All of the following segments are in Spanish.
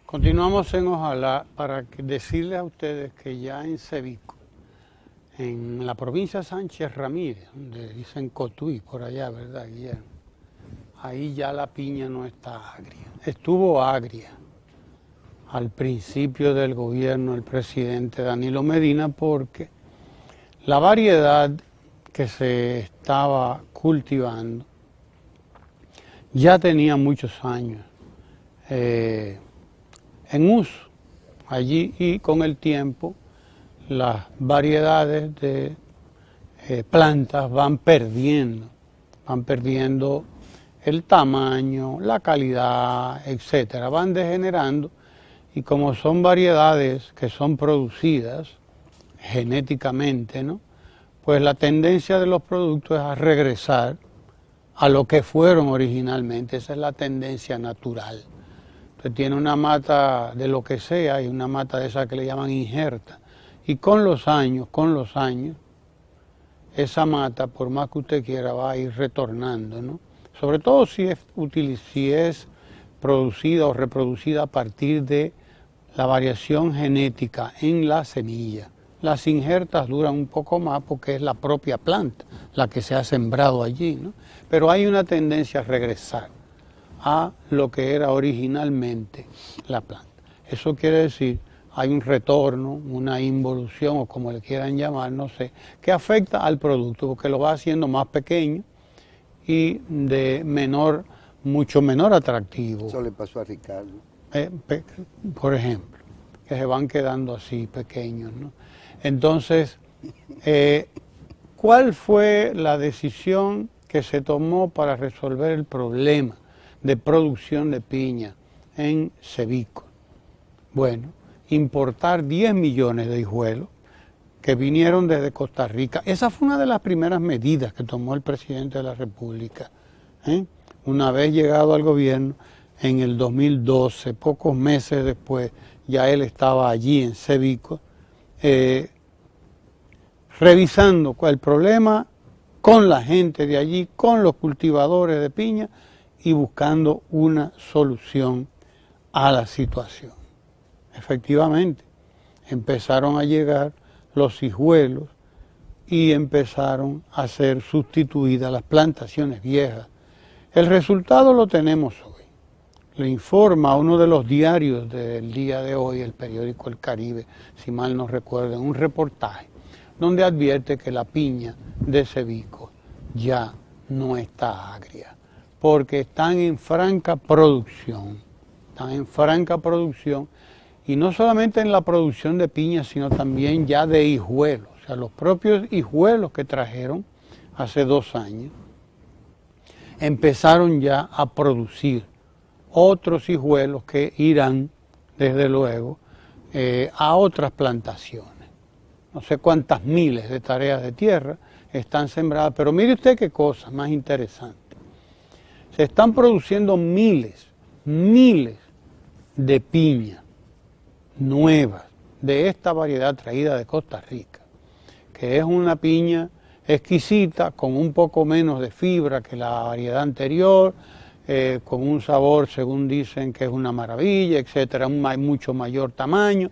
Continuamos en Ojalá para decirles a ustedes que ya en Cebico, en la provincia de Sánchez Ramírez, donde dicen Cotuí, por allá, ¿verdad, Guillermo? Ahí ya la piña no está agria. Estuvo agria al principio del gobierno del presidente Danilo Medina porque la variedad que se estaba cultivando ya tenía muchos años en uso allí, y con el tiempo las variedades de plantas van perdiendo el tamaño, la calidad, etcétera, van degenerando, y como son variedades que son producidas genéticamente, ¿no?, pues la tendencia de los productos es a regresar a lo que fueron originalmente. Esa es la tendencia natural. Usted tiene una mata de lo que sea y una mata de esa que le llaman injerta, y con los años, esa mata, por más que usted quiera, va a ir retornando, ¿no? Sobre todo si es producida o reproducida a partir de la variación genética en la semilla. Las injertas duran un poco más porque es la propia planta la que se ha sembrado allí, ¿no? Pero hay una tendencia a regresar a lo que era originalmente la planta. Eso quiere decir, hay un retorno, una involución, o como le quieran llamar, no sé, que afecta al producto porque lo va haciendo más pequeño y de mucho menor atractivo. Eso le pasó a Ricardo. Por ejemplo, que se van quedando así pequeños, ¿no? Entonces, ¿cuál fue la decisión que se tomó para resolver el problema de producción de piña en Cebico? Bueno, importar 10 millones de hijuelos que vinieron desde Costa Rica. Esa fue una de las primeras medidas que tomó el presidente de la República, una vez llegado al gobierno en el 2012, pocos meses después, ya él estaba allí en Cebico, revisando el problema con la gente de allí, con los cultivadores de piña, y buscando una solución a la situación. Efectivamente, empezaron a llegar los hijuelos y empezaron a ser sustituidas las plantaciones viejas. El resultado lo tenemos hoy. Le informa uno de los diarios del día de hoy, el periódico El Caribe, si mal no recuerdo, un reportaje donde advierte que la piña de Cebico ya no está agria, porque están en franca producción, y no solamente en la producción de piña, sino también ya de hijuelos. O sea, los propios hijuelos que trajeron hace 2 años empezaron ya a producir otros hijuelos que irán, desde luego, a otras plantaciones. No sé cuántas miles de tareas de tierra están sembradas, pero mire usted qué cosa más interesante. Se están produciendo miles de piña nuevas de esta variedad traída de Costa Rica, que es una piña exquisita, con un poco menos de fibra que la variedad anterior, con un sabor, según dicen, que es una maravilla, etcétera, mucho mayor tamaño.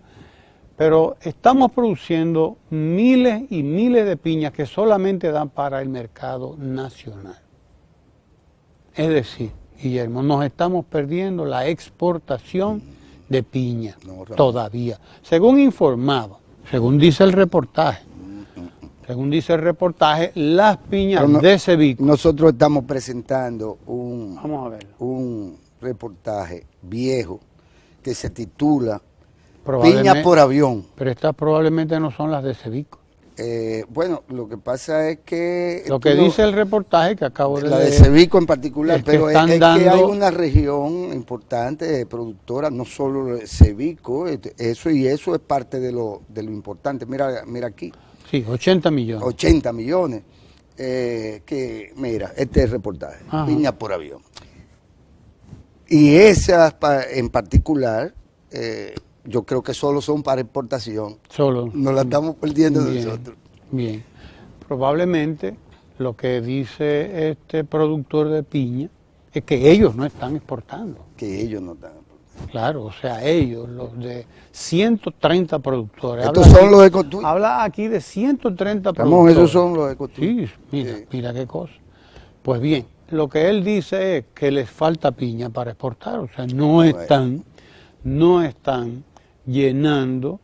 Pero estamos produciendo miles y miles de piñas que solamente dan para el mercado nacional. Es decir, Guillermo, nos estamos perdiendo la exportación de piña todavía. Según dice el reportaje, las piñas de Cebico. Nosotros estamos presentando un reportaje viejo que se titula Piña por avión. Pero estas probablemente no son las de Cebico. Bueno, lo que pasa es que... Lo que dice el reportaje que acabo de leer... La de Cebico en particular, pero es que hay una región importante de productora, no solo Cebico, eso es parte de lo importante. Mira aquí. Sí, 80 millones. 80 millones. que, mira, este es el reportaje, piña por avión. Y esas en particular, yo creo que solo son para exportación. Solo. Nos la estamos perdiendo bien, nosotros. Bien. Probablemente lo que dice este productor de piña es que ellos no están exportando. Que ellos no están exportando. Claro, o sea, ellos, los de 130 productores. Estos son los Ecotuit. Habla aquí de 130 productores. Esos son los Ecotuit. Sí, mira qué cosa. Pues bien, lo que él dice es que les falta piña para exportar, o sea, no están llenando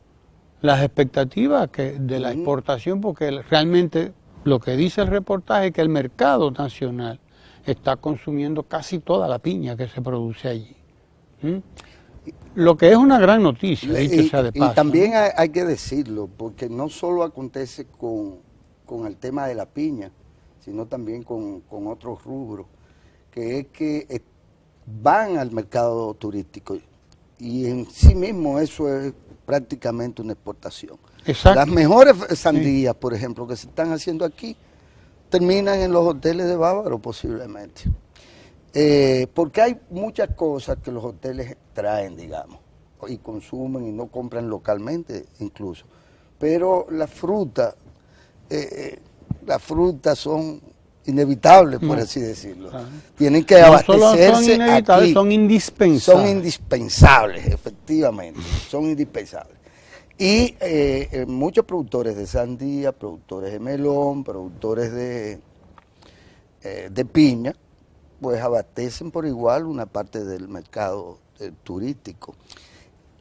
las expectativas de la exportación, porque realmente lo que dice el reportaje es que el mercado nacional está consumiendo casi toda la piña que se produce allí. Lo que es una gran noticia, dicho sea de paso. Y también hay que decirlo, porque no solo acontece con el tema de la piña, sino también con otros rubros, que es que van al mercado turístico y en sí mismo eso es prácticamente una exportación. Exacto. Las mejores sandías, por ejemplo, que se están haciendo aquí, terminan en los hoteles de Bávaro posiblemente. Porque hay muchas cosas que los hoteles traen, digamos, y consumen y no compran localmente incluso. Pero las frutas son inevitables, por así decirlo. Tienen que abastecerse. No solo son inevitables, aquí. son indispensables. Son indispensables, efectivamente, son indispensables. Y muchos productores de sandía, productores de melón, productores de piña, pues abastecen por igual una parte del mercado turístico.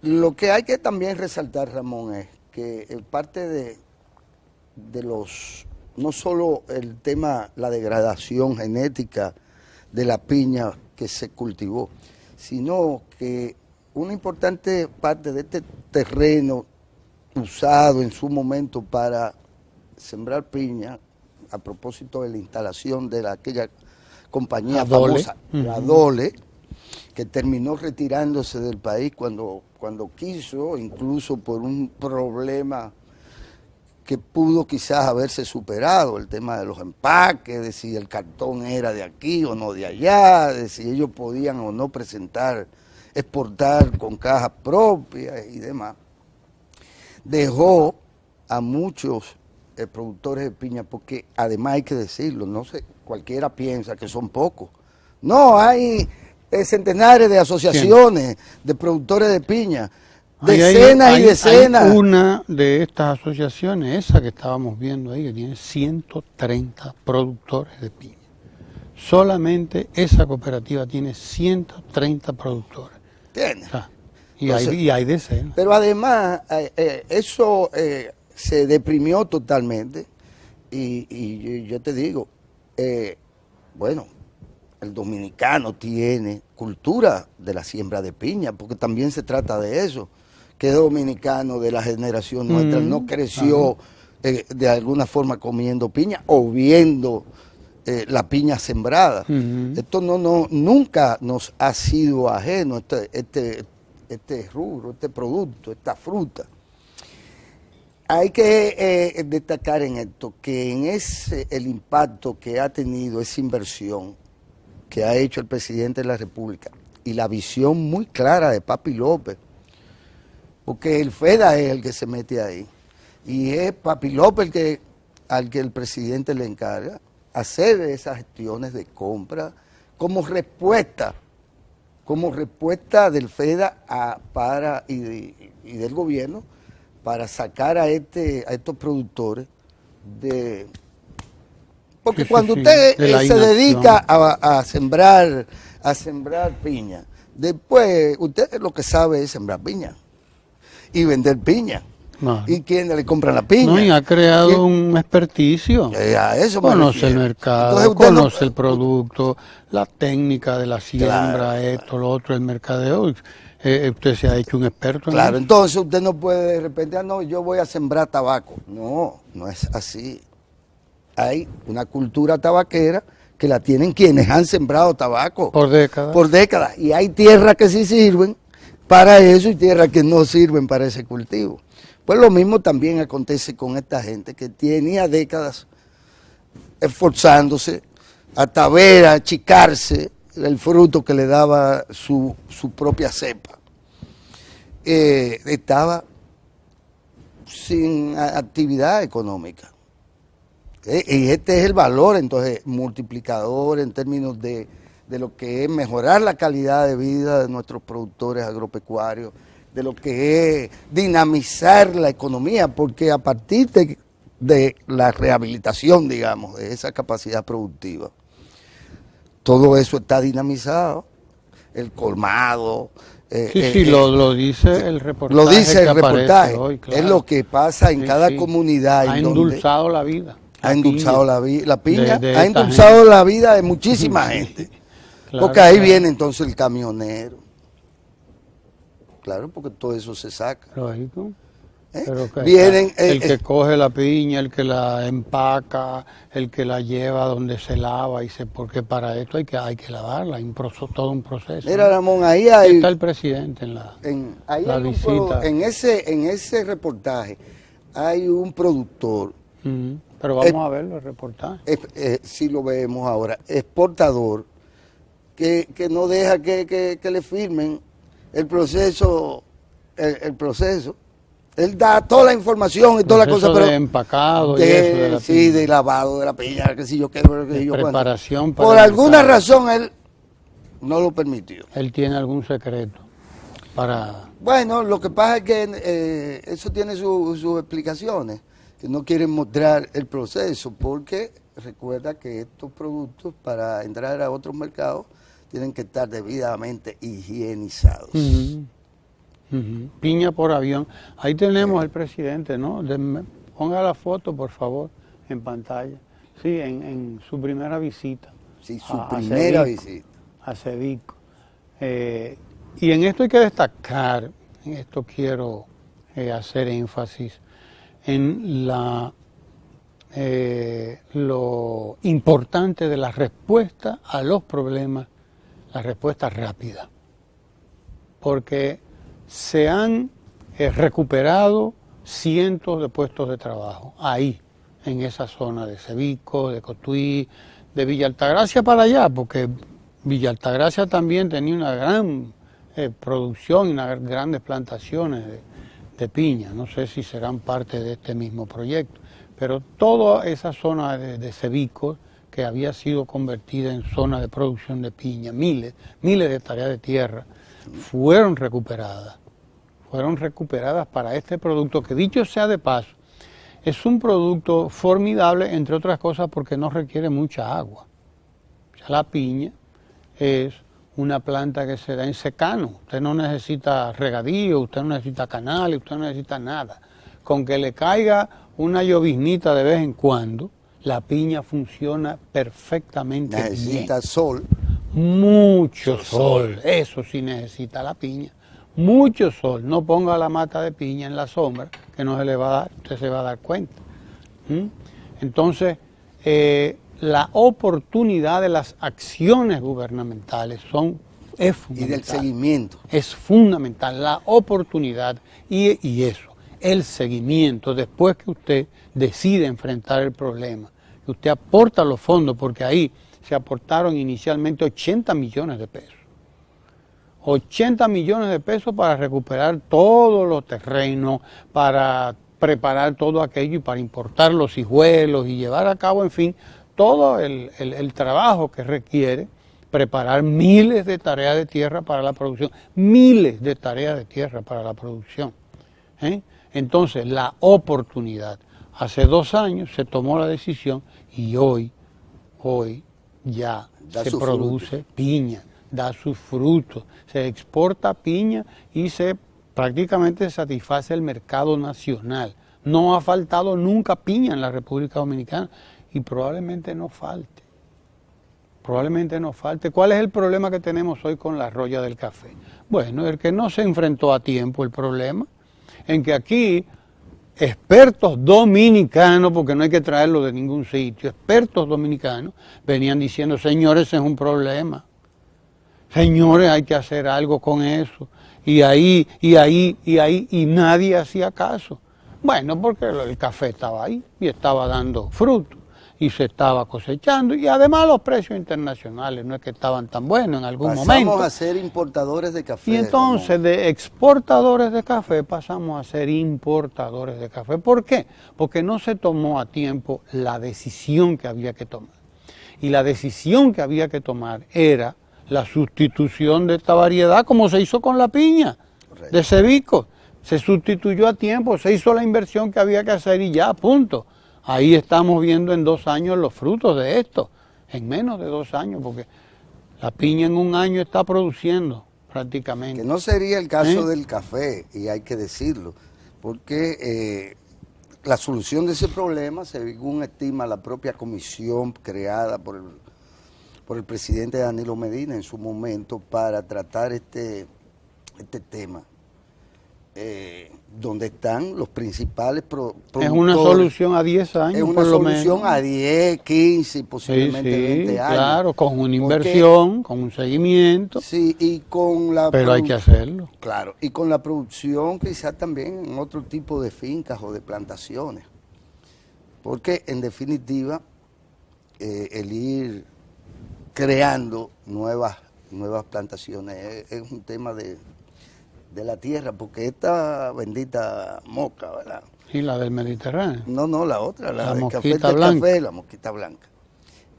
Lo que hay que también resaltar, Ramón, es que parte de los, no solo el tema, la degradación genética de la piña que se cultivó, sino que una importante parte de este terreno usado en su momento para sembrar piña, a propósito de la instalación de aquella compañía famosa, la Dole, que terminó retirándose del país cuando quiso, incluso por un problema que pudo quizás haberse superado, el tema de los empaques, de si el cartón era de aquí o no de allá, de si ellos podían o no exportar con cajas propias y demás. Dejó a muchos productores de piña, porque además hay que decirlo, no sé, cualquiera piensa que son pocos. No, hay centenares de asociaciones de productores de piña, decenas y decenas. Hay una de estas asociaciones, esa que estábamos viendo ahí, que tiene 130 productores de piña. Solamente esa cooperativa tiene 130 productores. ¿Entiendes? O sea, y hay decenas. Pero además, eso se deprimió totalmente. Y yo te digo, bueno, el dominicano tiene cultura de la siembra de piña, porque también se trata de eso. Que dominicano de la generación nuestra no creció de alguna forma comiendo piña o viendo la piña sembrada. Esto nunca nos ha sido ajeno, este rubro, este producto, esta fruta. Hay que destacar en esto que el impacto que ha tenido esa inversión que ha hecho el presidente de la República y la visión muy clara de Papi López, porque el FEDA es el que se mete ahí y es Papi López al que el presidente le encarga hacer esas gestiones de compra como respuesta del FEDA y del gobierno para sacar a estos productores de... Porque cuando usted se dedica a sembrar piña, después usted lo que sabe es sembrar piña y vender piña. No. ¿Y quién le compra la piña? No, y ha creado un experticio. Eso conoce el mercado, entonces conoce el producto, la técnica de la siembra, esto, lo otro, el mercadeo. Usted se ha hecho un experto en eso. Entonces usted no puede de repente, no, yo voy a sembrar tabaco. No es así. Hay una cultura tabaquera que la tienen quienes han sembrado tabaco. Por décadas. Y hay tierras que sí sirven para eso y tierras que no sirven para ese cultivo. Pues lo mismo también acontece con esta gente que tenía décadas esforzándose hasta ver achicarse el fruto que le daba su propia cepa. Estaba sin actividad económica. Y este es el valor, entonces, multiplicador en términos de lo que es mejorar la calidad de vida de nuestros productores agropecuarios, de lo que es dinamizar la economía, porque a partir de la rehabilitación, digamos, de esa capacidad productiva, todo eso está dinamizado, el colmado. Lo dice el reportaje. Lo dice el reportaje, hoy, claro. Es lo que pasa en cada comunidad. Ha endulzado la vida. Ha endulzado la piña, de ha endulzado la vida de muchísima gente. Claro, porque ahí viene entonces el camionero. Claro, porque todo eso se saca. Lógico. Pero que vienen, el que coge la piña, el que la empaca, el que la lleva donde se lava, porque para esto hay que lavarla, todo un proceso. Mira, Ramón, ahí hay... Está el presidente en la visita. En ese reportaje hay un productor. Pero vamos a verlo, el reportaje. Si lo vemos ahora, exportador, que no deja que le firmen el proceso. El proceso. Él da toda la información y toda la cosa, pero de empacado y eso de la piña. De lavado de la piña, que si yo qué, que yo preparación por alguna razón él no lo permitió. Él tiene algún secreto para... Bueno, lo que pasa es que eso tiene sus explicaciones, que no quieren mostrar el proceso, porque recuerda que estos productos para entrar a otros mercados tienen que estar debidamente higienizados. Piña por avión. Ahí tenemos el presidente, ¿no? Ponga la foto, por favor, en pantalla. Sí, en su primera visita. Sí, su primera visita. A Cevico. Y en esto hay que destacar, en esto quiero hacer énfasis, en lo importante de la respuesta a los problemas, la respuesta rápida. Porque se han recuperado cientos de puestos de trabajo ahí, en esa zona de Cevico, de Cotuí, de Villa Altagracia para allá, porque Villa Altagracia también tenía una gran producción y unas grandes plantaciones de piña. No sé si serán parte de este mismo proyecto, pero toda esa zona de Cevico, que había sido convertida en zona de producción de piña, miles de hectáreas de tierra, fueron recuperadas para este producto, que dicho sea de paso, es un producto formidable, entre otras cosas, porque no requiere mucha agua. O sea, la piña es una planta que se da en secano, usted no necesita regadío, usted no necesita canales, usted no necesita nada. Con que le caiga una lloviznita de vez en cuando, la piña funciona perfectamente bien. Necesita sol. Mucho sol, eso sí necesita la piña. Mucho sol, no ponga la mata de piña en la sombra, que no se le va a dar, usted se va a dar cuenta. Entonces, la oportunidad de las acciones gubernamentales es fundamental. Y del seguimiento. Es fundamental, la oportunidad y eso, el seguimiento, después que usted decide enfrentar el problema, que usted aporta los fondos, porque ahí se aportaron inicialmente 80 millones de pesos. 80 millones de pesos para recuperar todos los terrenos, para preparar todo aquello y para importar los hijuelos y llevar a cabo, en fin, todo el trabajo que requiere preparar miles de tareas de tierra para la producción, miles de tareas de tierra para la producción. Entonces, la oportunidad. Hace 2 años se tomó la decisión y hoy ya se produce piña, da sus frutos, se exporta piña y prácticamente satisface el mercado nacional. No ha faltado nunca piña en la República Dominicana y probablemente no falte. ¿Cuál es el problema que tenemos hoy con la roya del café? Bueno, el que no se enfrentó a tiempo el problema, en que aquí expertos dominicanos, porque no hay que traerlo de ningún sitio, expertos dominicanos venían diciendo, señores, ese es un problema. Señores, hay que hacer algo con eso. Y nadie hacía caso. Bueno, porque el café estaba ahí y estaba dando fruto. y se estaba cosechando, y además los precios internacionales no es que estaban tan buenos en algún momento. Pasamos a ser importadores de café. Y entonces Ramón, de exportadores de café pasamos a ser importadores de café. ¿Por qué? Porque no se tomó a tiempo la decisión que había que tomar. Y la decisión que había que tomar era la sustitución de esta variedad, como se hizo con la piña correcto. de Cevico. Se sustituyó a tiempo, se hizo la inversión que había que hacer y ya, punto. Ahí estamos viendo en 2 años los frutos de esto, en menos de 2 años, porque la piña en 1 año está produciendo prácticamente. Que no sería el caso del café, y hay que decirlo, porque la solución de ese problema, según estima la propia comisión creada por el presidente Danilo Medina en su momento para tratar este tema, donde están los principales productores. Es una solución a 10 años, es una por lo solución menos. a 10, 15, posiblemente Sí, 20 años. claro, con una inversión, con un seguimiento, Sí, y con la pero hay que hacerlo. Claro, y con la producción quizás también en otro tipo de fincas o de plantaciones. Porque en definitiva, el ir creando nuevas plantaciones es un tema de la tierra, porque esta bendita moca, ¿verdad? Y la del Mediterráneo. No, la otra, la del mosquita café, blanca. la mosquita blanca.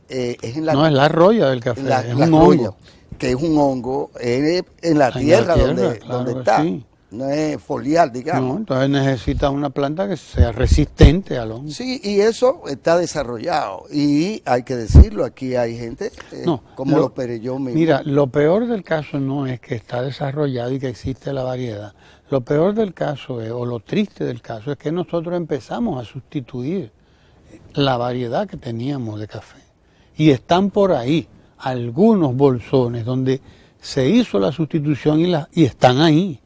Es en la, No, es la roya del café, la- es la un roya, hongo. que es un hongo en la En la tierra, tierra, donde claro que está. sí. No es foliar, No, digamos. entonces necesita una planta que sea resistente al hongo. Sí, y eso está desarrollado. Y hay que decirlo, aquí hay gente No, como los Perelló mismos. Mira, lo peor del caso no es que está desarrollado y que existe la variedad. Lo peor del caso es, o lo triste del caso, es que nosotros empezamos a sustituir la variedad que teníamos de café. Y están por ahí algunos bolsones donde se hizo la sustitución y están ahí.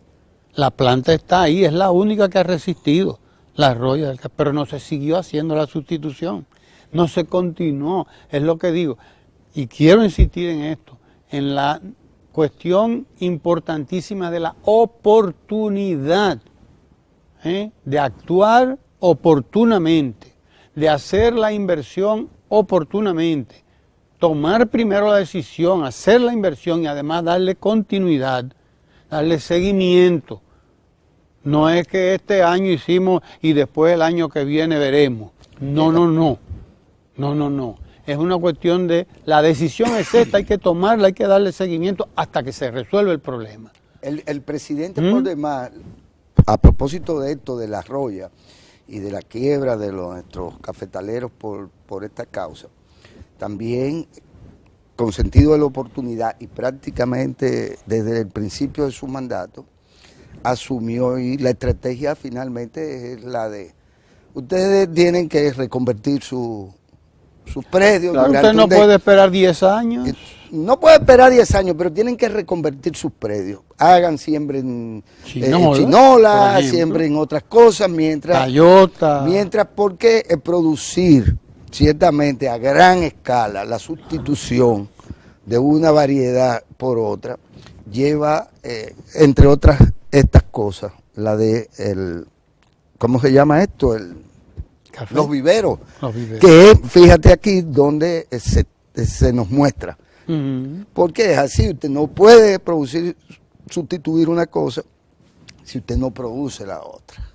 La planta está ahí, es la única que ha resistido la roya del café, pero no se siguió haciendo la sustitución, no se continuó, es lo que digo. Y quiero insistir en esto, en la cuestión importantísima de la oportunidad, de actuar oportunamente, de hacer la inversión oportunamente, tomar primero la decisión, hacer la inversión y además darle continuidad, darle seguimiento. No es que este año hicimos y después el año que viene veremos. No. Es una cuestión de, la decisión es esta, hay que tomarla, hay que darle seguimiento hasta que se resuelva el problema. El presidente, por demás, a propósito de esto, de la roya y de la quiebra de nuestros cafetaleros por esta causa, también con sentido de la oportunidad y prácticamente desde el principio de su mandato, asumió, y la estrategia finalmente es la de, ustedes tienen que reconvertir sus predios. Claro, usted no puede esperar 10 años. No puede esperar 10 años, pero tienen que reconvertir sus predios. Siembren chinola, siembren otras cosas, mientras, porque producir ciertamente a gran escala la sustitución de una variedad por otra lleva, entre otras estas cosas, la de ¿cómo se llama esto? Los viveros. Que fíjate aquí donde se nos muestra. Porque es así, usted no puede sustituir una cosa si usted no produce la otra,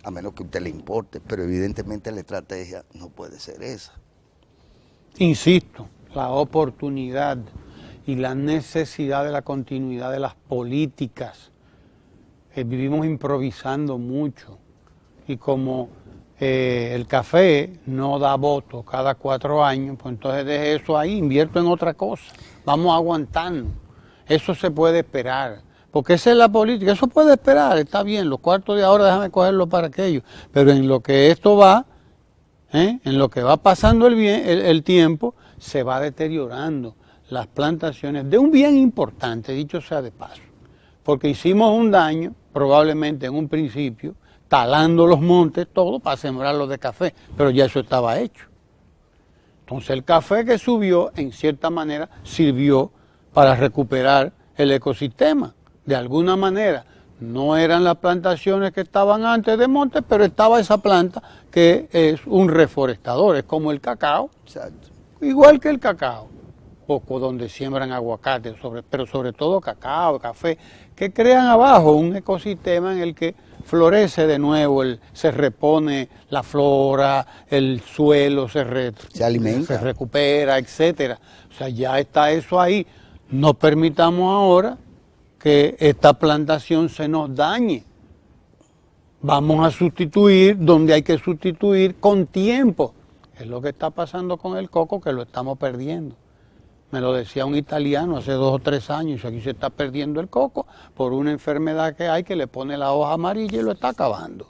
a menos que a usted le importe, pero evidentemente la estrategia no puede ser esa. Insisto, la oportunidad y la necesidad de la continuidad de las políticas. Vivimos improvisando mucho y como el café no da voto cada 4 años, pues entonces deje eso ahí, invierto en otra cosa, vamos aguantando. Eso se puede esperar, porque esa es la política, eso puede esperar, está bien, los cuartos de ahora déjame cogerlo para aquello, pero en lo que esto va, en lo que va pasando el tiempo, se va deteriorando las plantaciones de un bien importante, dicho sea de paso, porque hicimos un daño, probablemente en un principio, talando los montes, todo para sembrarlos de café, pero ya eso estaba hecho. Entonces el café que subió, en cierta manera, sirvió para recuperar el ecosistema, de alguna manera. No eran las plantaciones que estaban antes de monte, pero estaba esa planta que es un reforestador, es como el cacao, Exacto. igual que el cacao, poco donde siembran aguacate, pero sobre todo cacao, café, que crean abajo un ecosistema en el que florece de nuevo, se repone la flora, el suelo se alimenta, se recupera, etcétera. O sea, ya está eso ahí. No permitamos ahora que esta plantación se nos dañe. Vamos a sustituir donde hay que sustituir con tiempo. Es lo que está pasando con el coco, que lo estamos perdiendo. Me lo decía un italiano hace 2 o 3 años, aquí se está perdiendo el coco por una enfermedad que hay que le pone la hoja amarilla y lo está acabando.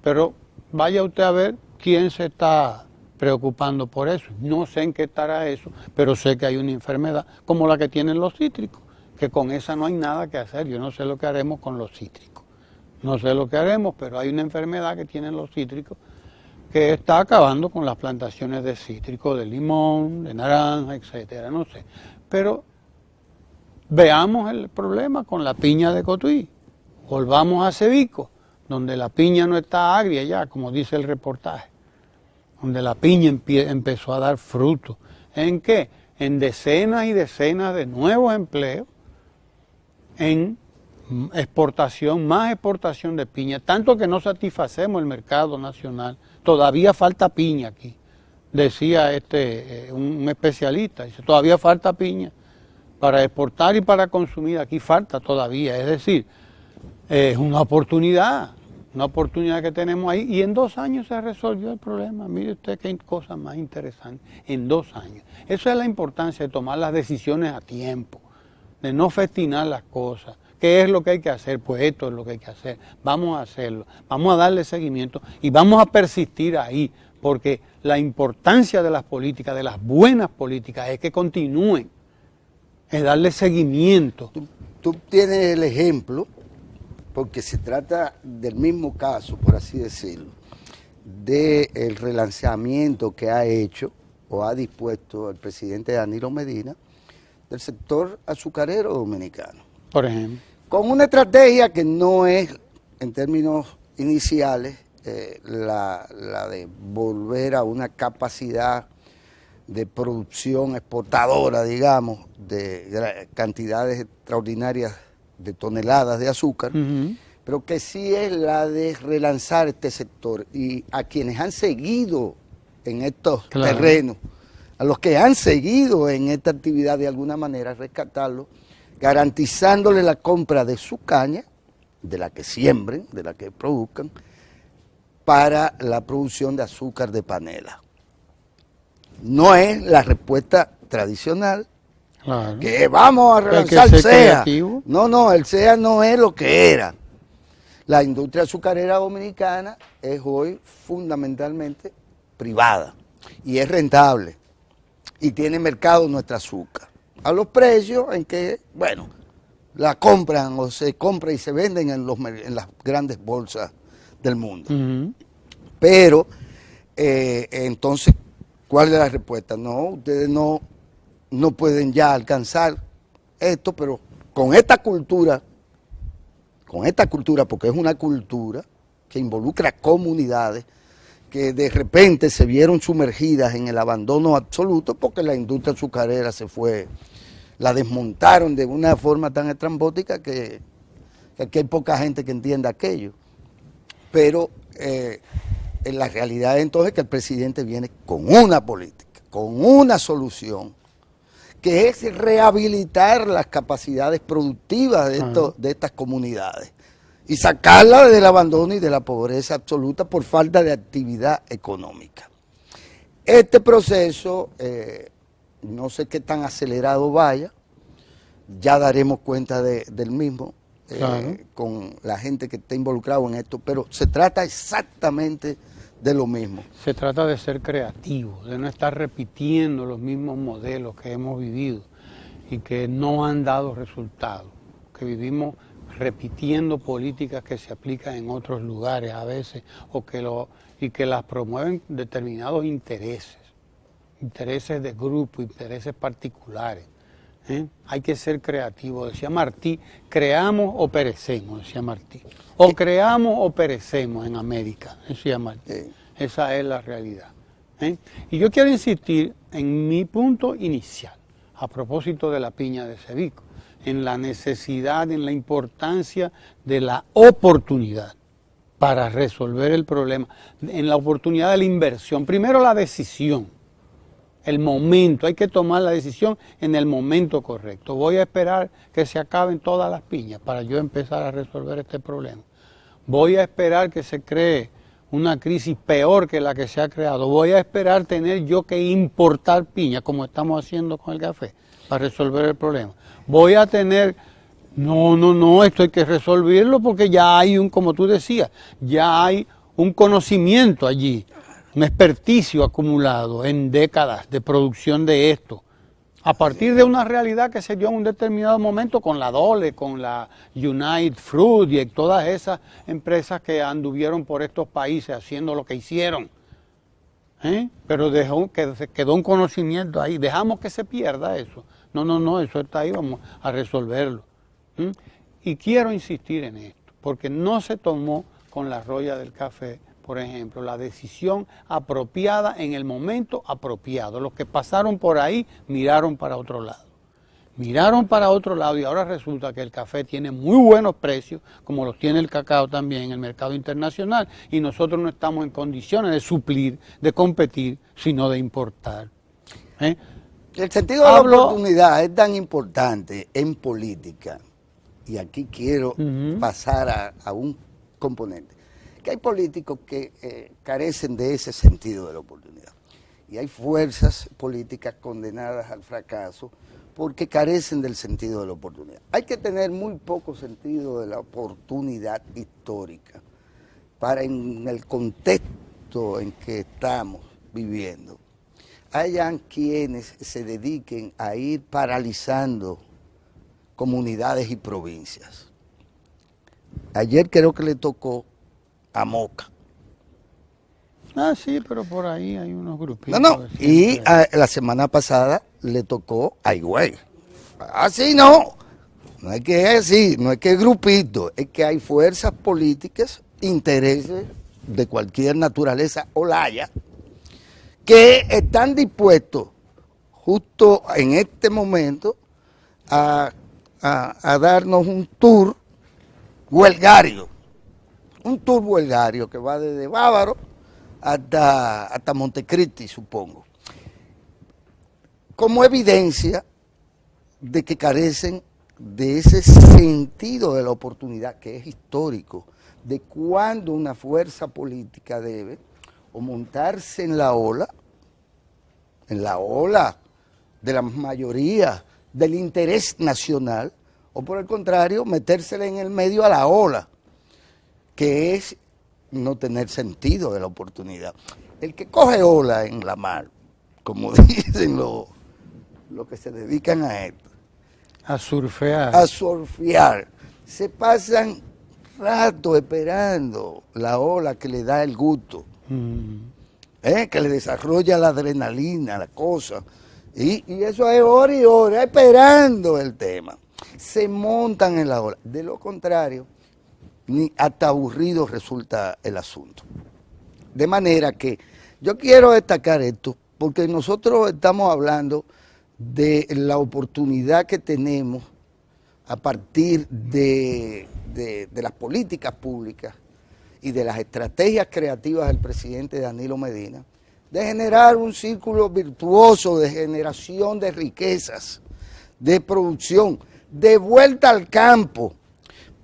Pero vaya usted a ver quién se está preocupando por eso. No sé en qué estará eso, pero sé que hay una enfermedad como la que tienen los cítricos, que con esa no hay nada que hacer. Yo no sé lo que haremos con los cítricos. No sé lo que haremos, pero hay una enfermedad que tienen los cítricos que está acabando con las plantaciones de cítricos, de limón, de naranja, etcétera, no sé. Pero veamos el problema con la piña de Cotuí. Volvamos a Cebico, donde la piña no está agria ya, como dice el reportaje, donde la piña empezó a dar fruto. ¿En qué? En decenas y decenas de nuevos empleos, en exportación, más exportación de piña, tanto que no satisfacemos el mercado nacional. Todavía falta piña aquí, decía un especialista, dice, todavía falta piña para exportar y para consumir, aquí falta todavía, es decir, es una oportunidad que tenemos ahí, y en 2 años se resolvió el problema. Mire usted qué cosa más interesante, en 2 años. Eso es la importancia de tomar las decisiones a tiempo, de no festinar las cosas. ¿Qué es lo que hay que hacer? Pues esto es lo que hay que hacer. Vamos a hacerlo, vamos a darle seguimiento y vamos a persistir ahí, porque la importancia de las políticas, de las buenas políticas, es que continúen, es darle seguimiento. Tú tienes el ejemplo, porque se trata del mismo caso, por así decirlo, del relanzamiento que ha hecho o ha dispuesto el presidente Danilo Medina del sector azucarero dominicano. Por ejemplo. Con una estrategia que no es, en términos iniciales, la de volver a una capacidad de producción exportadora, digamos, de cantidades extraordinarias de toneladas de azúcar, pero que sí es la de relanzar este sector. Y a quienes han seguido en estos terrenos, a los que han seguido en esta actividad de alguna manera, rescatarlo, garantizándole la compra de su caña, de la que siembren, de la que produzcan, para la producción de azúcar de panela. No es la respuesta tradicional, claro, que vamos a relanzar el CEA. No, el CEA no es lo que era. La industria azucarera dominicana es hoy fundamentalmente privada y es rentable y tiene mercado nuestra azúcar a los precios en que, bueno, la compran o se compra y se venden en las grandes bolsas del mundo. Pero, entonces, ¿cuál es la respuesta? No, ustedes no pueden ya alcanzar esto, pero con esta cultura, porque es una cultura que involucra comunidades que de repente se vieron sumergidas en el abandono absoluto porque la industria azucarera se fue, la desmontaron de una forma tan estrambótica que aquí hay poca gente que entienda aquello. Pero en la realidad entonces que el presidente viene con una política, con una solución, que es rehabilitar las capacidades productivas de estas comunidades y sacarlas del abandono y de la pobreza absoluta por falta de actividad económica. Este proceso, no sé qué tan acelerado vaya, ya daremos cuenta del mismo con la gente que está involucrada en esto, pero se trata exactamente de lo mismo. Se trata de ser creativo, de no estar repitiendo los mismos modelos que hemos vivido y que no han dado resultados, que vivimos repitiendo políticas que se aplican en otros lugares a veces y que las promueven determinados intereses de grupo, intereses particulares. Hay que ser creativo, decía Martí, creamos o perecemos, decía Martí. O creamos o perecemos en América, decía Martí. Esa es la realidad. Y yo quiero insistir en mi punto inicial, a propósito de la piña de Cevico, en la necesidad, en la importancia de la oportunidad para resolver el problema, en la oportunidad de la inversión. Primero la decisión. El momento, hay que tomar la decisión en el momento correcto. Voy a esperar que se acaben todas las piñas para yo empezar a resolver este problema. Voy a esperar que se cree una crisis peor que la que se ha creado. Voy a esperar tener yo que importar piña, como estamos haciendo con el café, para resolver el problema. Voy a tener... No, esto hay que resolverlo porque ya hay como tú decías, ya hay un conocimiento allí. Un experticio acumulado en décadas de producción de esto, a partir de una realidad que se dio en un determinado momento con la Dole, con la United Fruit y todas esas empresas que anduvieron por estos países haciendo lo que hicieron. Pero quedó un conocimiento ahí, dejamos que se pierda eso. No, eso está ahí, vamos a resolverlo. Y quiero insistir en esto, porque no se tomó con la roya del café, por ejemplo, la decisión apropiada en el momento apropiado. Los que pasaron por ahí miraron para otro lado. Miraron para otro lado y ahora resulta que el café tiene muy buenos precios, como los tiene el cacao también en el mercado internacional, y nosotros no estamos en condiciones de suplir, de competir, sino de importar. El sentido de la oportunidad es tan importante en política, y aquí quiero pasar a un componente. Que hay políticos que carecen de ese sentido de la oportunidad y hay fuerzas políticas condenadas al fracaso porque carecen del sentido de la oportunidad. Hay que tener muy poco sentido de la oportunidad histórica para en el contexto en que estamos viviendo hayan quienes se dediquen a ir paralizando comunidades y provincias. Ayer creo que le tocó a Moca. Sí, pero por ahí hay unos grupitos. Y la semana pasada le tocó a Higüey. Así no es que es así, no es que es grupito, es que hay fuerzas políticas, intereses de cualquier naturaleza o laya, que están dispuestos justo en este momento a darnos un tour huelgario. Un tour huelgario que va desde Bávaro hasta Montecristi, supongo. Como evidencia de que carecen de ese sentido de la oportunidad que es histórico, de cuando una fuerza política debe o montarse en la ola de la mayoría del interés nacional, o por el contrario, metérsela en el medio a la ola, que es no tener sentido de la oportunidad. El que coge ola en la mar, como dicen los que se dedican a esto, a surfear. A surfear, se pasan rato esperando la ola que le da el gusto, que le desarrolla la adrenalina, la cosa, y eso es hora y hora esperando el tema. Se montan en la ola. De lo contrario, ni hasta aburrido resulta el asunto. De manera que yo quiero destacar esto, porque nosotros estamos hablando de la oportunidad que tenemos a partir de las políticas públicas y de las estrategias creativas del presidente Danilo Medina, de generar un círculo virtuoso de generación de riquezas, de producción, de vuelta al campo.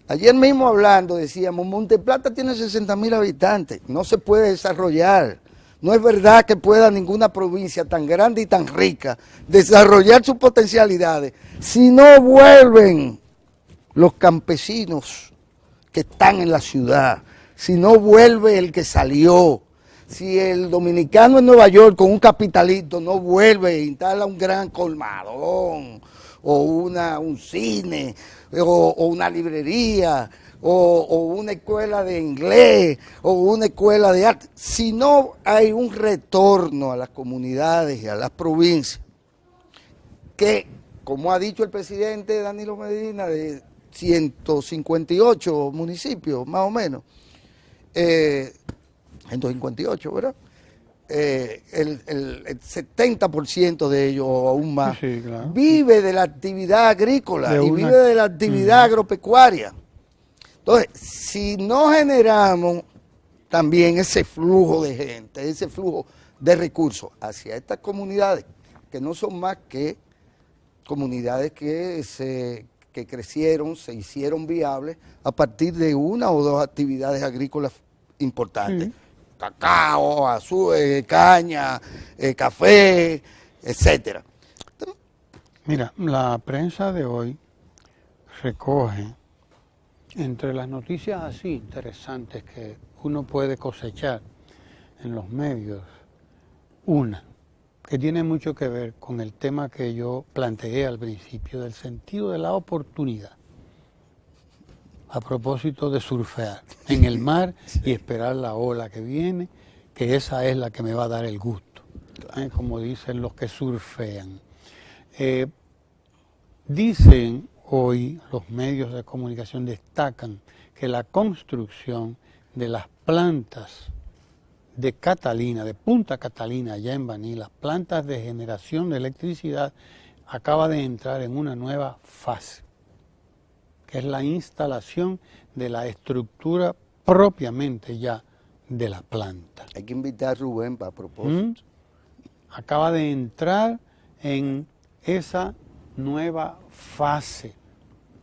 Ayer mismo hablando decíamos, Monteplata tiene 60,000 habitantes, no se puede desarrollar. No es verdad que pueda ninguna provincia tan grande y tan rica desarrollar sus potencialidades si no vuelven los campesinos que están en la ciudad, si no vuelve el que salió, si el dominicano en Nueva York con un capitalito no vuelve e instala un gran colmadón o un cine o una librería o una escuela de inglés o una escuela de arte, si no hay un retorno a las comunidades y a las provincias que como ha dicho el presidente Danilo Medina, de 158 municipios, más o menos, 158, ¿verdad? El 70% de ellos, o aún más, Sí, claro. vive de la actividad agrícola y vive de la actividad agropecuaria. Entonces, si no generamos también ese flujo de gente, ese flujo de recursos hacia estas comunidades, que no son más que comunidades que crecieron, se hicieron viables a partir de una o dos actividades agrícolas importantes. Sí. Cacao, azúcar, caña, café, etcétera. Mira, la prensa de hoy recoge, entre las noticias así interesantes que uno puede cosechar en los medios, una que tiene mucho que ver con el tema que yo planteé al principio, del sentido de la oportunidad, a propósito de surfear en el mar y esperar la ola que viene, que esa es la que me va a dar el gusto, como dicen los que surfean. Dicen hoy los medios de comunicación, destacan que la construcción de las plantas de Catalina, de Punta Catalina, allá en Baní, las plantas de generación de electricidad, acaba de entrar en una nueva fase, que es la instalación de la estructura propiamente ya de la planta. Hay que invitar a Rubén para propósito. Acaba de entrar en esa nueva fase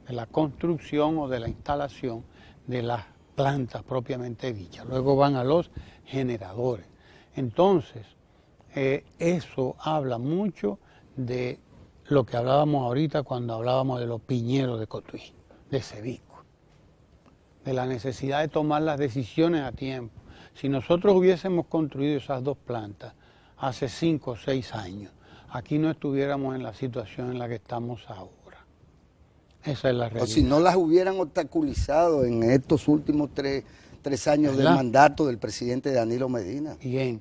de la construcción o de la instalación de las plantas propiamente dichas. Luego van a los generadores. Entonces, eso habla mucho de lo que hablábamos ahorita cuando hablábamos de los piñeros de Cotuí, de Sevico, de la necesidad de tomar las decisiones a tiempo. Si nosotros hubiésemos construido esas dos plantas hace 5 o 6 años, aquí no estuviéramos en la situación en la que estamos ahora. Esa es la realidad. O si no las hubieran obstaculizado en estos últimos tres años del mandato del presidente Danilo Medina. Bien,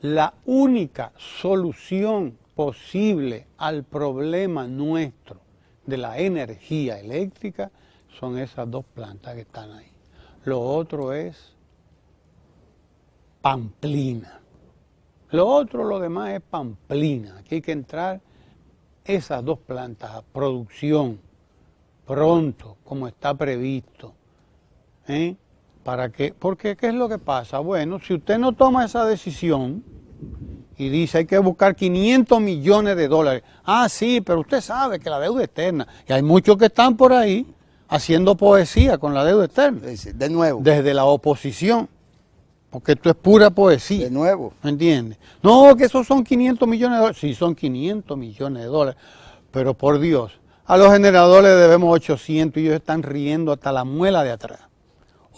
la única solución posible al problema nuestro de la energía eléctrica son esas dos plantas que están ahí. Lo otro es pamplina. Lo demás es pamplina. Aquí hay que entrar esas dos plantas a producción pronto, como está previsto. Porque ¿qué es lo que pasa? Bueno, si usted no toma esa decisión y dice hay que buscar 500 millones de dólares. Ah, sí, pero usted sabe que la deuda externa, y hay muchos que están por ahí haciendo poesía con la deuda externa. De nuevo. Desde la oposición. Porque esto es pura poesía. De nuevo. ¿Me entiendes? No, que esos son 500 millones de dólares. Sí, son 500 millones de dólares. Pero por Dios, a los generadores le debemos 800 y ellos están riendo hasta la muela de atrás.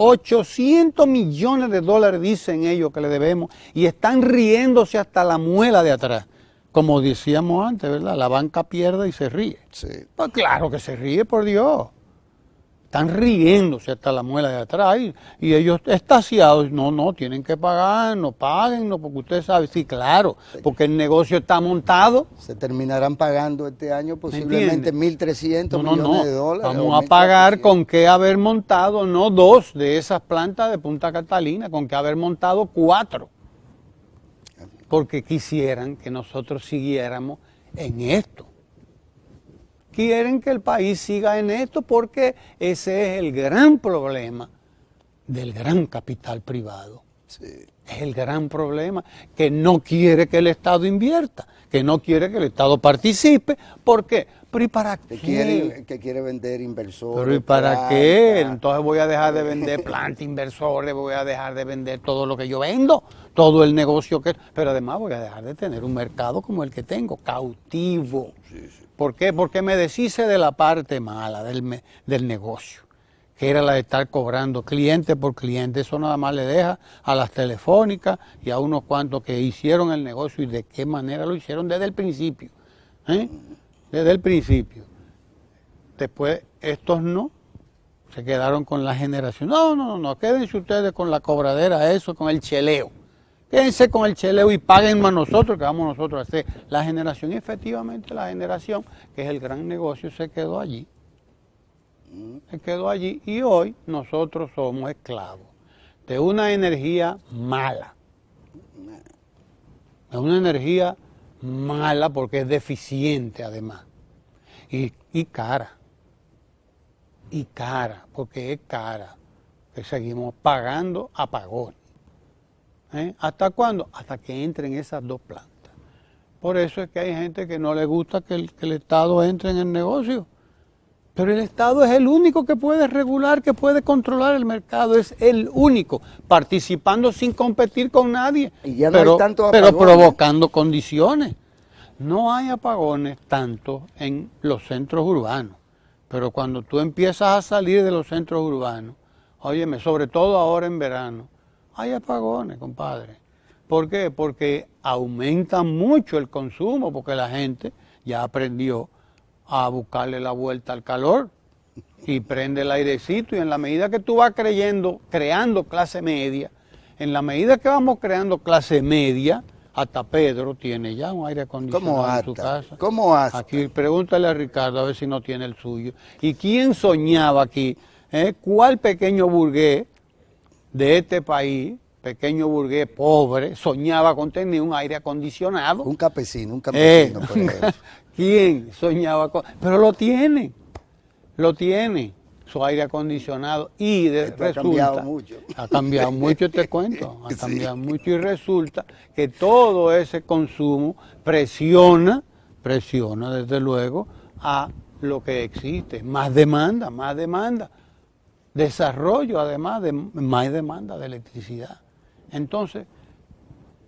800 millones de dólares dicen ellos que le debemos y están riéndose hasta la muela de atrás. Como decíamos antes, ¿verdad? La banca pierde y se ríe. Sí. Pues claro que se ríe, por Dios. Están riéndose hasta la muela de atrás y ellos extasiados, no, tienen que pagar, no paguen, porque usted sabe, sí, claro, porque el negocio está montado. Se terminarán pagando este año posiblemente 1.300 millones de dólares. Vamos a pagar con qué haber montado, no 2 de esas plantas de Punta Catalina, con qué haber montado 4. Porque quisieran que nosotros siguiéramos en esto. Quieren que el país siga en esto porque ese es el gran problema del gran capital privado. Sí. Es el gran problema, que no quiere que el Estado invierta, que no quiere que el Estado participe. ¿Por qué? ¿Pero y para qué? Que quiere vender inversores. ¿Pero y para qué? Entonces voy a dejar de vender plantas, inversores, voy a dejar de vender todo lo que yo vendo, todo el negocio que... Pero además voy a dejar de tener un mercado como el que tengo, cautivo. Sí. ¿Por qué? Porque me deshice de la parte mala del negocio, que era la de estar cobrando cliente por cliente. Eso nada más le deja a las telefónicas y a unos cuantos que hicieron el negocio y de qué manera lo hicieron desde el principio. Desde el principio. Después estos no, se quedaron con la generación. No, quédense ustedes con la cobradera, eso, con el cheleo. Quédense con el cheleo y paguen a nosotros, que vamos nosotros a hacer la generación. Y efectivamente la generación, que es el gran negocio, se quedó allí. Se quedó allí y hoy nosotros somos esclavos de una energía mala. De una energía mala porque es deficiente además. Y cara. Y cara, porque es cara. Que seguimos pagando apagones. ¿Hasta cuándo? Hasta que entren esas dos plantas. Por eso es que hay gente que no le gusta que el Estado entre en el negocio. Pero el Estado es el único que puede regular, que puede controlar el mercado, es el único, participando sin competir con nadie, y ya no hay tanto apagones, pero provocando condiciones. No hay apagones tanto en los centros urbanos, pero cuando tú empiezas a salir de los centros urbanos, óyeme, sobre todo ahora en verano, hay apagones, compadre. ¿Por qué? Porque aumenta mucho el consumo, porque la gente ya aprendió a buscarle la vuelta al calor y prende el airecito, y en la medida que tú vas creando clase media, en la medida que vamos creando clase media, hasta Pedro tiene ya un aire acondicionado en su casa. ¿Cómo hasta? Aquí pregúntale a Ricardo a ver si no tiene el suyo. ¿Y quién soñaba aquí? ¿Cuál pequeño burgués de este país, pequeño burgués pobre, soñaba con tener un aire acondicionado? Un campesino, por ejemplo. ¿Quién soñaba con...? Pero lo tiene, su aire acondicionado, y resulta... Ha cambiado mucho, te cuento, ha cambiado mucho, y resulta que todo ese consumo presiona desde luego a lo que existe, más demanda, desarrollo además de más demanda de electricidad. Entonces,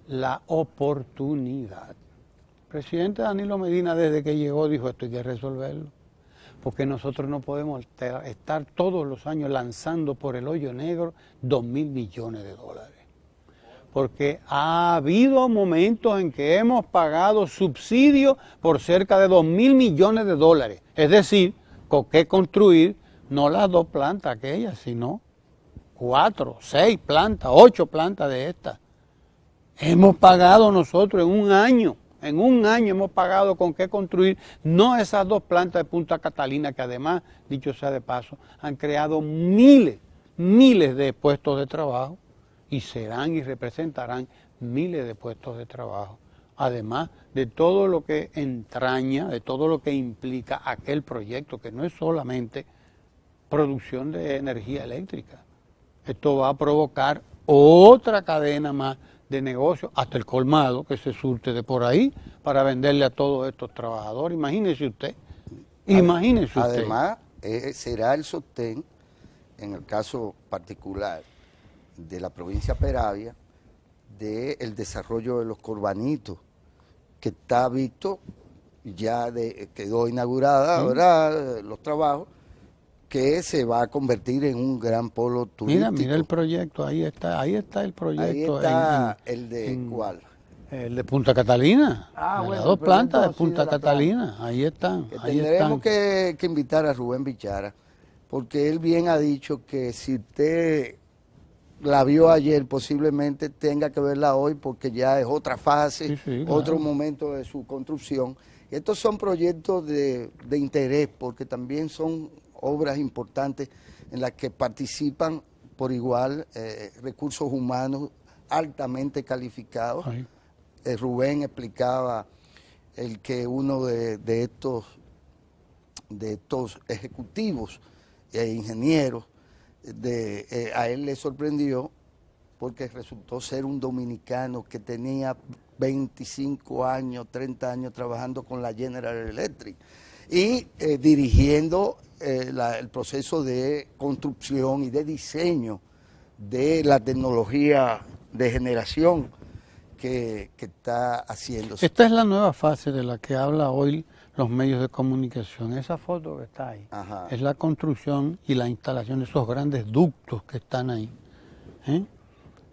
la oportunidad. El presidente Danilo Medina, desde que llegó, dijo: esto hay que resolverlo, porque nosotros no podemos estar todos los años lanzando por el hoyo negro 2.000 millones de dólares. Porque ha habido momentos en que hemos pagado subsidios por cerca de 2.000 millones de dólares. Es decir, con qué construir no las 2 plantas aquellas, sino 4, 6 plantas, 8 plantas de estas. Hemos pagado nosotros en un año hemos pagado con qué construir, no esas 2 plantas de Punta Catalina, que además, dicho sea de paso, han creado miles de puestos de trabajo, y serán y representarán miles de puestos de trabajo, además de todo lo que entraña, de todo lo que implica aquel proyecto, que no es solamente producción de energía eléctrica. Esto va a provocar otra cadena más de negocio, hasta el colmado que se surte de por ahí para venderle a todos estos trabajadores. Imagínese usted. Además, será el sostén, en el caso particular de la provincia Peravia, del desarrollo de los corbanitos, que está visto, ya quedó inaugurada ahora los trabajos, que se va a convertir en un gran polo turístico. Mira el proyecto, ahí está el proyecto. Ahí está el de ¿cuál? El de Punta Catalina, las 2 plantas de Punta Catalina, ahí están. Tendremos que invitar a Rubén Bichara, porque él bien ha dicho que si usted la vio ayer, posiblemente tenga que verla hoy, porque ya es otra fase, otro momento de su construcción. Estos son proyectos de interés, porque también son obras importantes en las que participan por igual recursos humanos altamente calificados. Rubén explicaba el que uno de estos ejecutivos e ingenieros, a él le sorprendió porque resultó ser un dominicano que tenía 25 años, 30 años trabajando con la General Electric y dirigiendo el proceso de construcción y de diseño de la tecnología de generación que está haciéndose. Esta es la nueva fase de la que habla hoy los medios de comunicación. Esa foto que está ahí es la construcción y la instalación de esos grandes ductos que están ahí.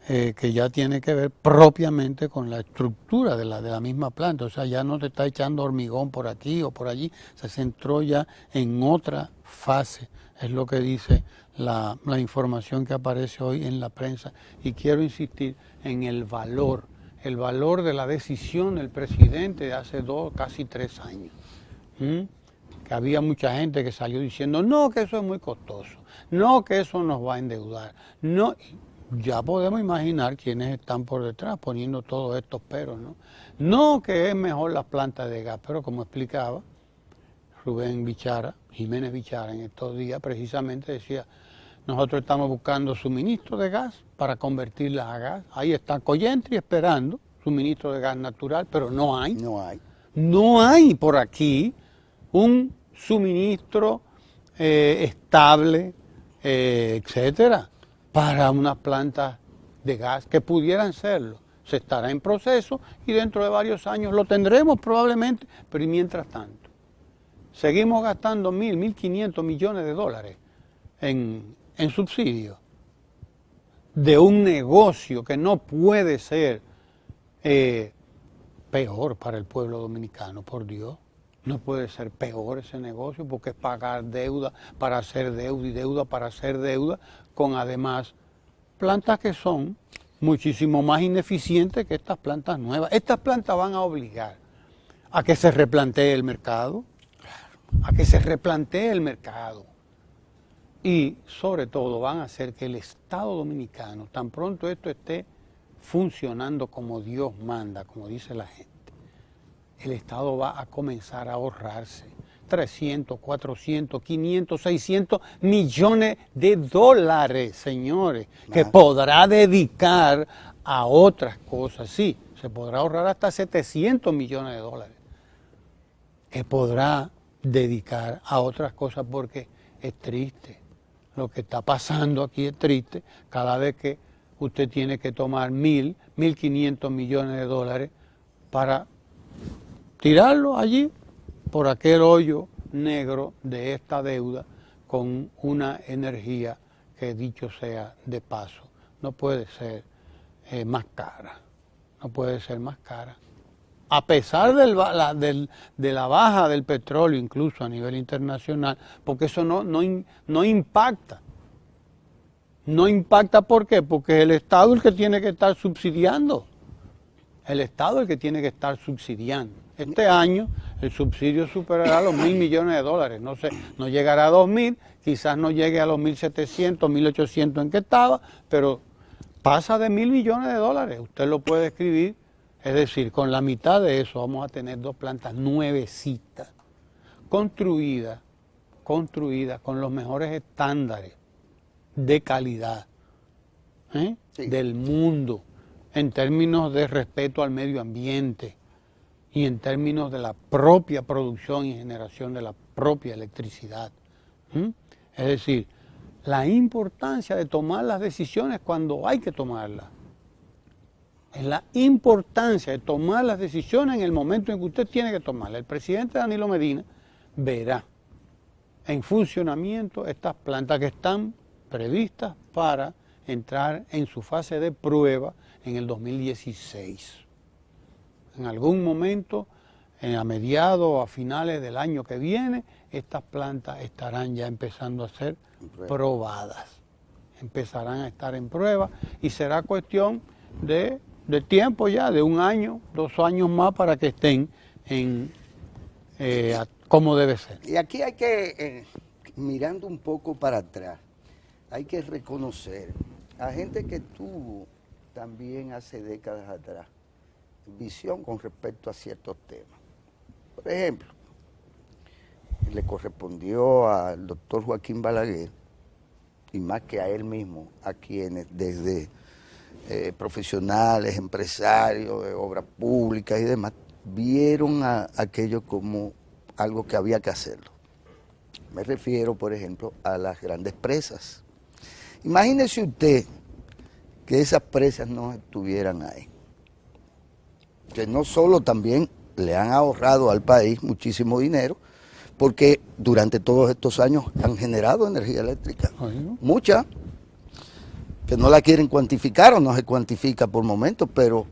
que ya tiene que ver propiamente con la estructura de la misma planta. O sea, ya no se está echando hormigón por aquí o por allí, se entró ya en otra fase, es lo que dice la información que aparece hoy en la prensa. Y quiero insistir en el valor de la decisión del presidente de hace 2, casi 3 años. Que había mucha gente que salió diciendo, no, que eso es muy costoso, no, que eso nos va a endeudar, no. Ya podemos imaginar quiénes están por detrás poniendo todos estos peros, ¿no? No, que es mejor las plantas de gas, pero como explicaba Jiménez Bichara en estos días, precisamente decía, nosotros estamos buscando suministro de gas para convertirlas a gas. Ahí está Collentry esperando suministro de gas natural, pero no hay. No hay por aquí un suministro estable, etcétera, para unas plantas de gas que pudieran serlo. Se estará en proceso y dentro de varios años lo tendremos probablemente, pero y mientras tanto, seguimos gastando 1.500 millones de dólares en subsidios de un negocio que no puede ser peor para el pueblo dominicano, por Dios. No puede ser peor ese negocio porque es pagar deuda para hacer deuda y deuda para hacer deuda, con además plantas que son muchísimo más ineficientes que estas plantas nuevas. Estas plantas van a obligar a que se replantee el mercado, y sobre todo van a hacer que el Estado dominicano, tan pronto esto esté funcionando como Dios manda, como dice la gente, el Estado va a comenzar a ahorrarse 300, 400, 500, 600 millones de dólares, señores, que podrá dedicar a otras cosas. Sí, se podrá ahorrar hasta 700 millones de dólares, que podrá dedicar a otras cosas, porque es triste. Lo que está pasando aquí es triste. Cada vez que usted tiene que tomar 1.500 millones de dólares para tirarlo allí por aquel hoyo negro de esta deuda, con una energía que, dicho sea de paso, no puede ser más cara. No puede ser más cara. A pesar de la baja del petróleo, incluso a nivel internacional, porque eso no impacta. No impacta, ¿por qué? Porque es el Estado el que tiene que estar subsidiando. El Estado el que tiene que estar subsidiando. Este año el subsidio superará los 1.000 millones de dólares. No sé, no llegará a 2.000, quizás no llegue a los 1.700, 1.800 en que estaba, pero pasa de 1.000 millones de dólares. Usted lo puede escribir. Es decir, con la mitad de eso vamos a tener 2 plantas nuevecitas, construidas con los mejores estándares de calidad del mundo, en términos de respeto al medio ambiente y en términos de la propia producción y generación de la propia electricidad. Es decir, la importancia de tomar las decisiones cuando hay que tomarlas. Es la importancia de tomar las decisiones en el momento en que usted tiene que tomarlas. El presidente Danilo Medina verá en funcionamiento estas plantas que están previstas para entrar en su fase de prueba en el 2016. En algún momento, a mediados o a finales del año que viene, estas plantas estarán ya empezando a ser probadas. Empezarán a estar en prueba y será cuestión de tiempo ya, de 1 año, 2 años más para que estén como debe ser. Y aquí hay que, mirando un poco para atrás, hay que reconocer a gente que tuvo también hace décadas atrás visión con respecto a ciertos temas. Por ejemplo, le correspondió al doctor Joaquín Balaguer, y más que a él mismo, a quienes desde profesionales, empresarios de obras públicas y demás, vieron a aquello como algo que había que hacerlo. Me refiero, por ejemplo, a las grandes presas. Imagínese usted que esas presas no estuvieran ahí. Que no solo también le han ahorrado al país muchísimo dinero, porque durante todos estos años han generado energía eléctrica, mucha, que no la quieren cuantificar o no se cuantifica por momentos, pero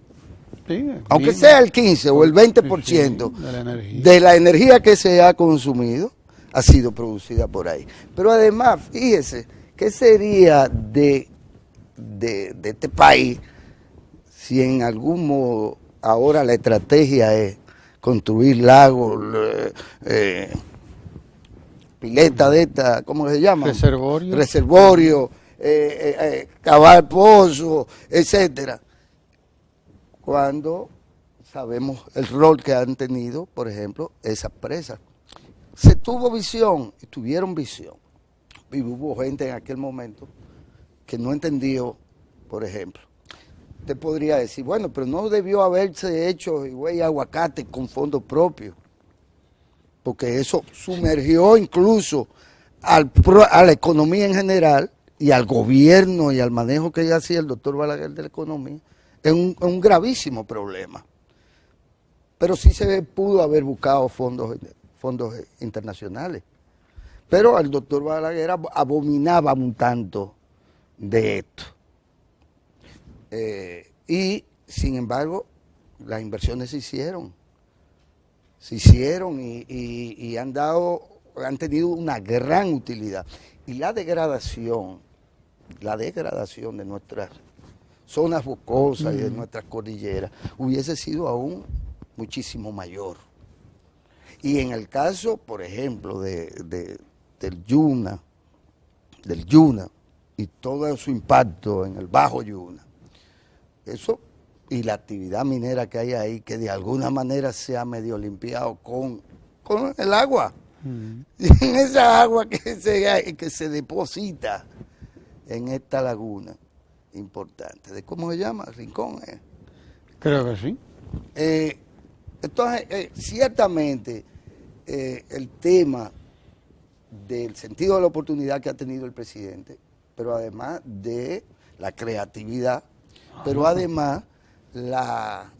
Sí, aunque mismo. sea el 15 o el 20% Sí, de la energía. de la energía que se ha consumido, ha sido producida por ahí. Pero además, fíjese, ¿qué sería de este país si en algún modo ahora la estrategia es construir lagos, pileta de esta, ¿cómo se llama? Reservorio. Reservorio, cavar pozos, etcétera. Cuando sabemos el rol que han tenido, por ejemplo, esas presas. Se tuvo visión, y tuvieron visión. Y hubo gente en aquel momento que no entendió, por ejemplo. Usted podría decir, bueno, pero no debió haberse hecho higüey aguacate con fondos propios, porque eso sumergió incluso a la economía en general y al gobierno y al manejo que hacía el doctor Balaguer de la economía en un gravísimo problema. Pero sí se pudo haber buscado fondos internacionales. Pero el doctor Balaguer abominaba un tanto de esto. Y, sin embargo, las inversiones se hicieron y han tenido una gran utilidad. Y la degradación de nuestras zonas boscosas y de nuestras cordilleras hubiese sido aún muchísimo mayor. Y en el caso, por ejemplo, del Yuna y todo su impacto en el Bajo Yuna, eso y la actividad minera que hay ahí, que de alguna manera se ha medio limpiado con el agua. Y en esa agua que se deposita en esta laguna importante. ¿De cómo se llama? Rincón. Creo que sí. Entonces, ciertamente, el tema del sentido de la oportunidad que ha tenido el presidente, pero además de la creatividad, pero además la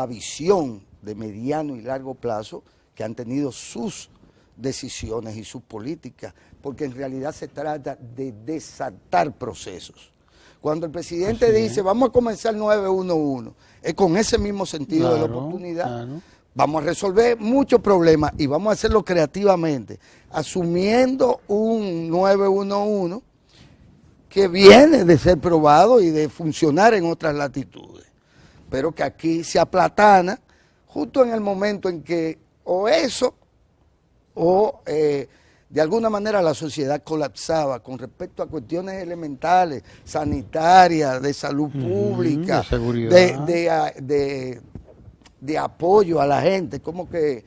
visión de mediano y largo plazo que han tenido sus decisiones y sus políticas, porque en realidad se trata de desatar procesos. Cuando el presidente dice, vamos a comenzar 911, es con ese mismo sentido de la oportunidad. Claro. Vamos a resolver muchos problemas y vamos a hacerlo creativamente, asumiendo un 911 que viene de ser probado y de funcionar en otras latitudes, pero que aquí se aplatana justo en el momento en que o eso o de alguna manera la sociedad colapsaba con respecto a cuestiones elementales, sanitarias, de salud pública, de seguridad, de apoyo a la gente, como que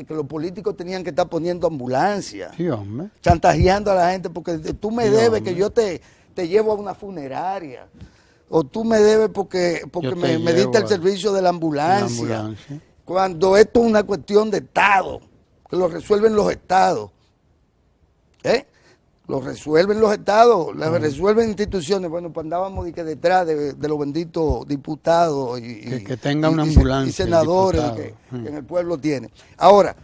los políticos tenían que estar poniendo ambulancias, sí, chantajeando a la gente, porque tú me debes que yo te llevo a una funeraria, o tú me debes porque me diste el servicio de la ambulancia. Cuando esto es una cuestión de Estado, que lo resuelven los estados. Lo resuelven los estados, lo resuelven instituciones. Bueno, pues andábamos detrás de los benditos diputados que tenga una ambulancia y senadores que en el pueblo tiene. Ahora,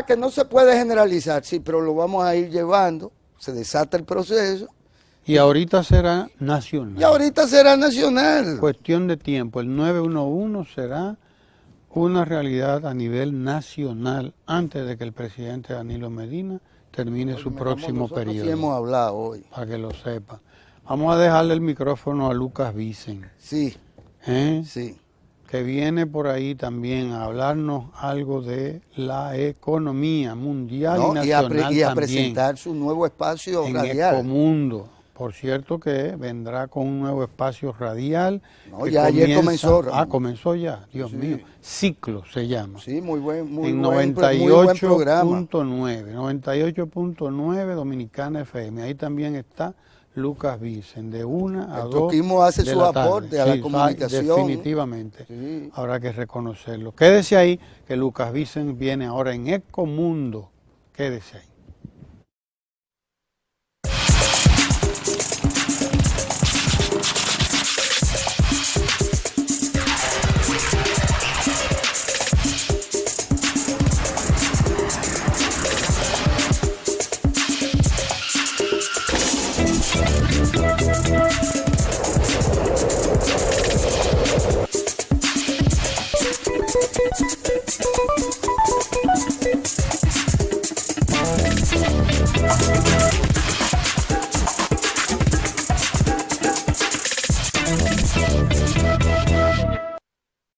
que no se puede generalizar, sí, pero lo vamos a ir llevando, se desata el proceso. Y ahorita será nacional. Cuestión de tiempo, el 911 será una realidad a nivel nacional antes de que el presidente Danilo Medina termine su próximo periodo. Sí hemos hablado hoy. Para que lo sepa. Vamos a dejarle el micrófono a Lucas Vicen. Sí. Sí. Que viene por ahí también a hablarnos algo de la economía mundial y nacional y a presentar su nuevo espacio radial. En Ecomundo. Por cierto que vendrá con un nuevo espacio radial. No, ya ayer comenzó. Comenzó ya, Dios mío. Ciclo se llama. Sí, muy buen programa. 98.9 Dominicana FM. Ahí también está Lucas Vicen, de 1 a 2 Toquimo hace su aporte a la comunicación. Definitivamente. Sí. Habrá que reconocerlo. Quédese ahí, que Lucas Vicen viene ahora en Ecomundo. Quédese ahí.